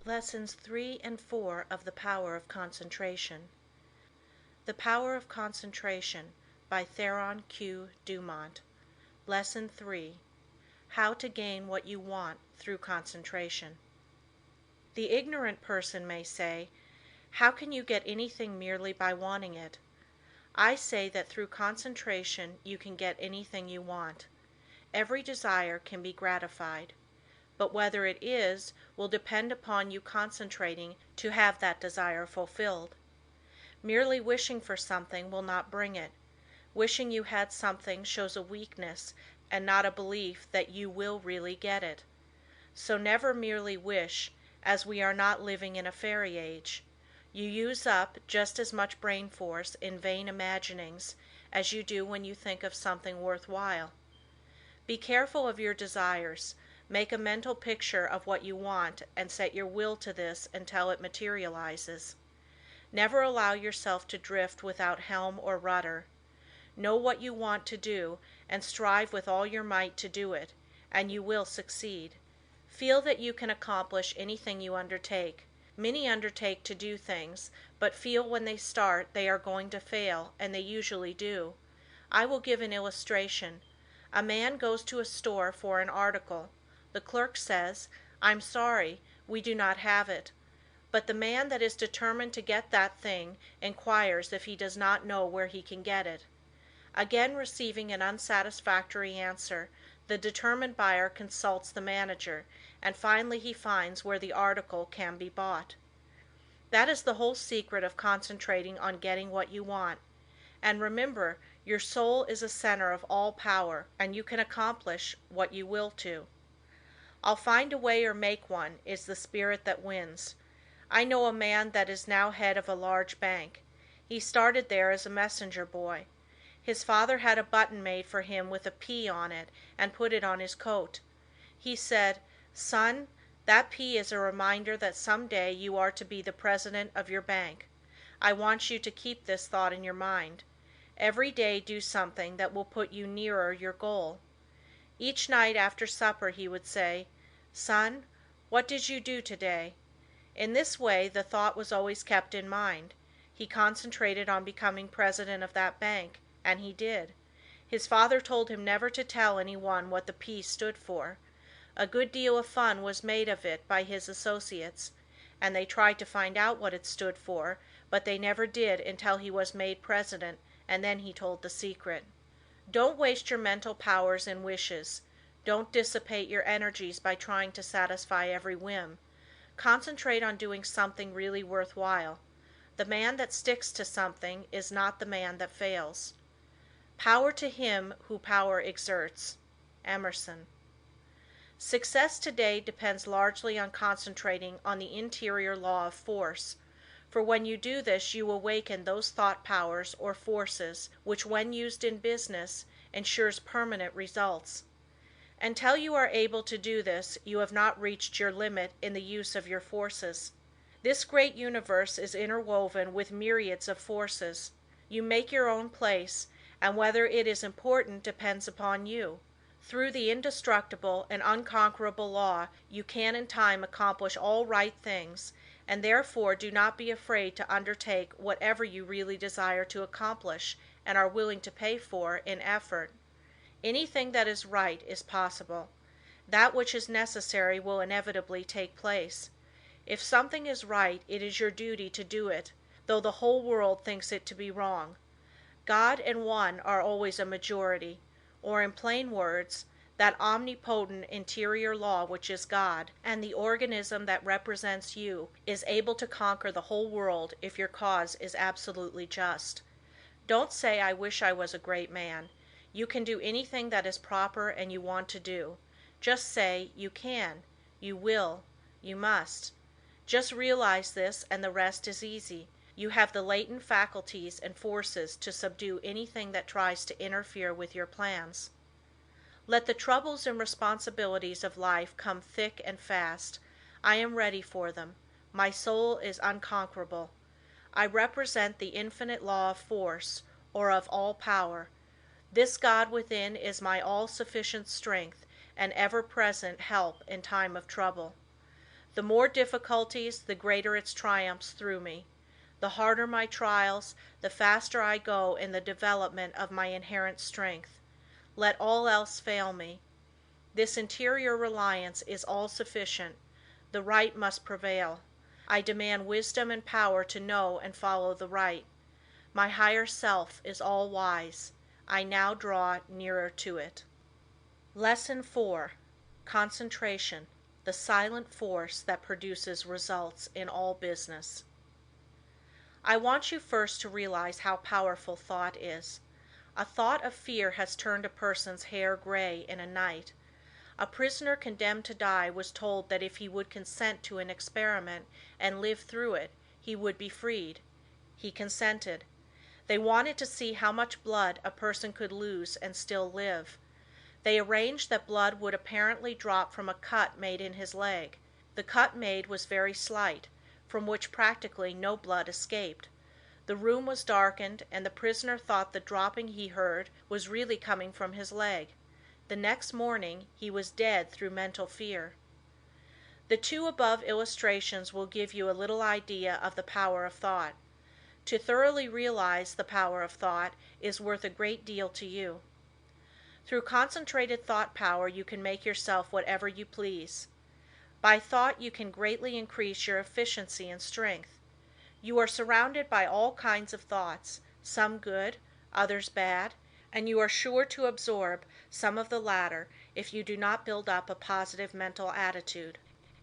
Lessons 3 and 4 of The Power of Concentration. The Power of Concentration by Theron Q. Dumont. Lesson 3. How to Gain What You Want Through Concentration. The ignorant person may say, "How can you get anything merely by wanting it?" I say that through concentration you can get anything you want. Every desire can be gratified. But whether it is will depend upon you concentrating to have that desire fulfilled. Merely wishing for something will not bring it. Wishing you had something shows a weakness and not a belief that you will really get it. So never merely wish, as we are not living in a fairy age. You use up just as much brain force in vain imaginings as you do when you think of something worthwhile. Be careful of your desires. Make a mental picture of what you want and set your will to this until it materializes. Never allow yourself to drift without helm or rudder. Know what you want to do and strive with all your might to do it, and you will succeed. Feel that you can accomplish anything you undertake. Many undertake to do things, but feel when they start they are going to fail, and they usually do. I will give an illustration. A man goes to a store for an article. The clerk says, "I'm sorry, we do not have it." But the man that is determined to get that thing inquires if he does not know where he can get it. Again receiving an unsatisfactory answer, the determined buyer consults the manager, and finally he finds where the article can be bought. That is the whole secret of concentrating on getting what you want. And remember, your soul is a center of all power, and you can accomplish what you will to. "I'll find a way or make one" is the spirit that wins. I know a man that is now head of a large bank. He started there as a messenger boy. His father had a button made for him with a P on it and put it on his coat. He said, "Son, that P is a reminder that someday you are to be the president of your bank. I want you to keep this thought in your mind. Every day do something that will put you nearer your goal." Each night after supper he would say, "Son, what did you do today?" In this way the thought was always kept in mind. He concentrated on becoming president of that bank, and he did. His father told him never to tell anyone what the P stood for. A good deal of fun was made of it by his associates, and they tried to find out what it stood for, but they never did until he was made president, and then he told the secret. Don't waste your mental powers in wishes. Don't dissipate your energies by trying to satisfy every whim. Concentrate on doing something really worthwhile. The man that sticks to something is not the man that fails. Power to him who power exerts. Emerson. Success today depends largely on concentrating on the interior law of force, for when you do this you awaken those thought powers or forces which when used in business ensures permanent results. Until you are able to do this you have not reached your limit in the use of your forces. This great universe is interwoven with myriads of forces. You make your own place, and whether it is important depends upon you. Through the indestructible and unconquerable law you can in time accomplish all right things, and therefore do not be afraid to undertake whatever you really desire to accomplish and are willing to pay for in effort. Anything that is right is possible. That which is necessary will inevitably take place. If something is right, it is your duty to do it, though the whole world thinks it to be wrong. God and one are always a majority, or in plain words, that omnipotent interior law which is God, and the organism that represents you, is able to conquer the whole world if your cause is absolutely just. Don't say, "I wish I was a great man." You can do anything that is proper and you want to do. Just say, "You can," "You will," "You must." Just realize this and the rest is easy. You have the latent faculties and forces to subdue anything that tries to interfere with your plans. Let the troubles and responsibilities of life come thick and fast. I am ready for them. My soul is unconquerable. I represent the infinite law of force, or of all power. This God within is my all-sufficient strength and ever-present help in time of trouble. The more difficulties, the greater its triumphs through me. The harder my trials, the faster I go in the development of my inherent strength. Let all else fail me. This interior reliance is all sufficient. The right must prevail. I demand wisdom and power to know and follow the right. My higher self is all wise. I now draw nearer to it. Lesson 4. Concentration, the silent force that produces results in all business. I want you first to realize how powerful thought is. A thought of fear has turned a person's hair gray in a night. A prisoner condemned to die was told that if he would consent to an experiment and live through it, he would be freed. He consented. They wanted to see how much blood a person could lose and still live. They arranged that blood would apparently drop from a cut made in his leg. The cut made was very slight, from which practically no blood escaped. The room was darkened, and the prisoner thought the dropping he heard was really coming from his leg. The next morning he was dead through mental fear. The two above illustrations will give you a little idea of the power of thought. To thoroughly realize the power of thought is worth a great deal to you. Through concentrated thought power you can make yourself whatever you please. By thought you can greatly increase your efficiency and strength. You are surrounded by all kinds of thoughts, some good, others bad, and you are sure to absorb some of the latter if you do not build up a positive mental attitude.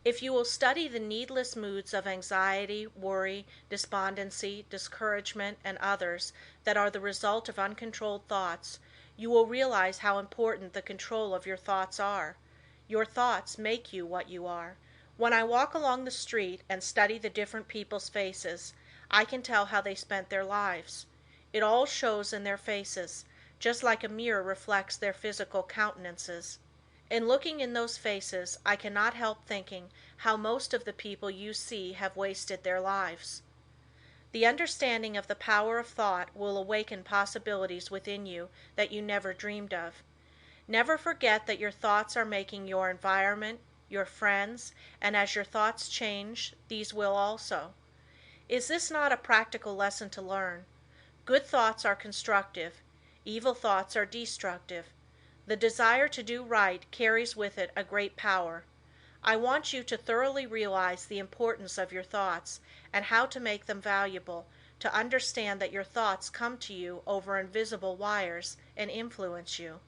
If you will study the needless moods of anxiety, worry, despondency, discouragement, and others that are the result of uncontrolled thoughts, you will realize how important the control of your thoughts are. Your thoughts make you what you are. When I walk along the street and study the different people's faces, I can tell how they spent their lives. It all shows in their faces, just like a mirror reflects their physical countenances. In looking in those faces, I cannot help thinking how most of the people you see have wasted their lives. The understanding of the power of thought will awaken possibilities within you that you never dreamed of. Never forget that your thoughts are making your environment, your friends, and as your thoughts change, these will also. Is this not a practical lesson to learn? Good thoughts are constructive. Evil thoughts are destructive. The desire to do right carries with it a great power. I want you to thoroughly realize the importance of your thoughts and how to make them valuable, to understand that your thoughts come to you over invisible wires and influence you.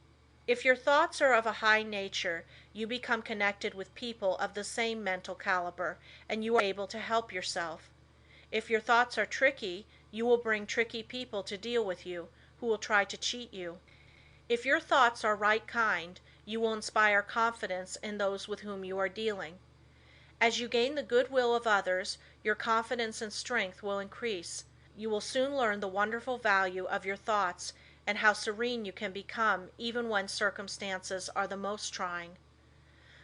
If your thoughts are of a high nature, you become connected with people of the same mental caliber, and you are able to help yourself. If your thoughts are tricky, you will bring tricky people to deal with you, who will try to cheat you. If your thoughts are right kind, you will inspire confidence in those with whom you are dealing. As you gain the goodwill of others, your confidence and strength will increase. You will soon learn the wonderful value of your thoughts and how serene you can become even when circumstances are the most trying.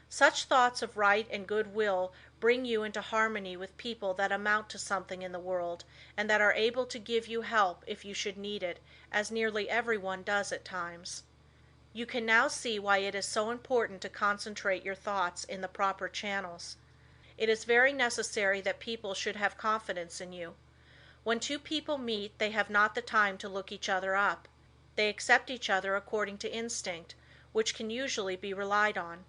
Such thoughts of right and goodwill bring you into harmony with people that amount to something in the world and that are able to give you help if you should need it, as nearly everyone does at times. You can now see why it is so important to concentrate your thoughts in the proper channels. It is very necessary that people should have confidence in you. When two people meet, they have not the time to look each other up. They accept each other according to instinct, which can usually be relied on.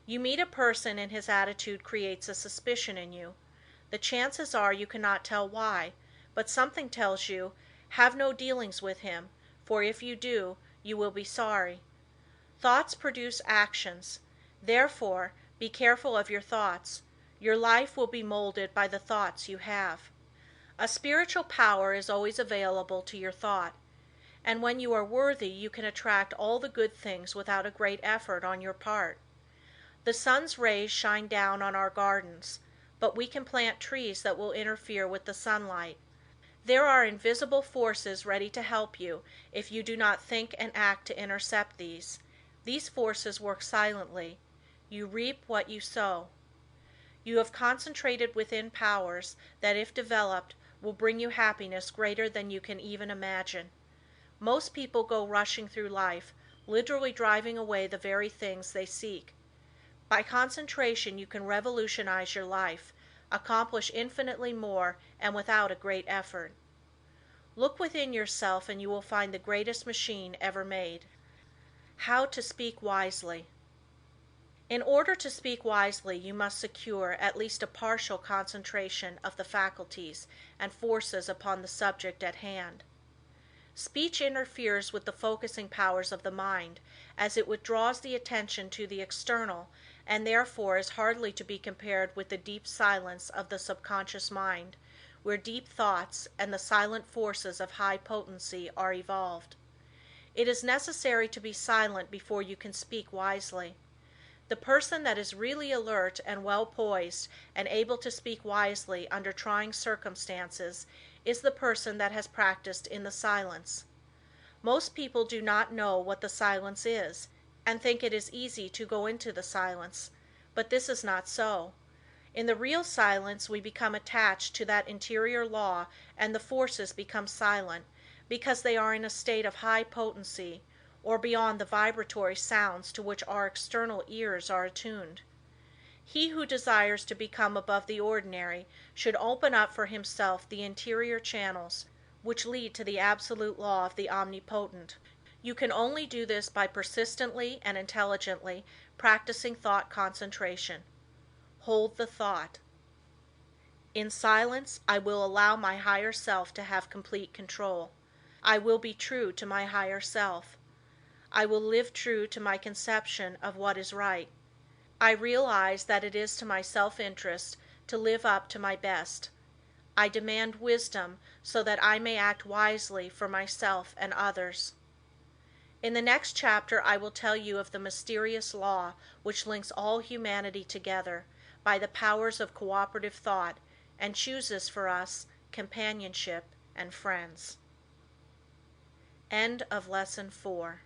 You meet a person and his attitude creates a suspicion in you. The chances are you cannot tell why, but something tells you, have no dealings with him, for if you do, you will be sorry. Thoughts produce actions. Therefore, be careful of your thoughts. Your life will be molded by the thoughts you have. A spiritual power is always available to your thought, and when you are worthy, you can attract all the good things without a great effort on your part. The sun's rays shine down on our gardens, but we can plant trees that will interfere with the sunlight. There are invisible forces ready to help you if you do not think and act to intercept these. These forces work silently. You reap what you sow. You have concentrated within powers that, if developed, will bring you happiness greater than you can even imagine. Most people go rushing through life, literally driving away the very things they seek. By concentration you can revolutionize your life, accomplish infinitely more and without a great effort. Look within yourself and you will find the greatest machine ever made. How to speak wisely. In order to speak wisely you must secure at least a partial concentration of the faculties and forces upon the subject at hand. Speech interferes with the focusing powers of the mind, as it withdraws the attention to the external and therefore is hardly to be compared with the deep silence of the subconscious mind, where deep thoughts and the silent forces of high potency are evolved. It is necessary to be silent before you can speak wisely. The person that is really alert and well poised and able to speak wisely under trying circumstances is the person that has practiced in the silence. Most people do not know what the silence is, and think it is easy to go into the silence, but this is not so. In the real silence we become attached to that interior law and the forces become silent, because they are in a state of high potency, or beyond the vibratory sounds to which our external ears are attuned. He who desires to become above the ordinary should open up for himself the interior channels which lead to the absolute law of the omnipotent. You can only do this by persistently and intelligently practicing thought concentration. Hold the thought. In silence, I will allow my higher self to have complete control. I will be true to my higher self. I will live true to my conception of what is right. I realize that it is to my self-interest to live up to my best. I demand wisdom so that I may act wisely for myself and others. In the next chapter I will tell you of the mysterious law which links all humanity together by the powers of cooperative thought and chooses for us companionship and friends. End of Lesson 4.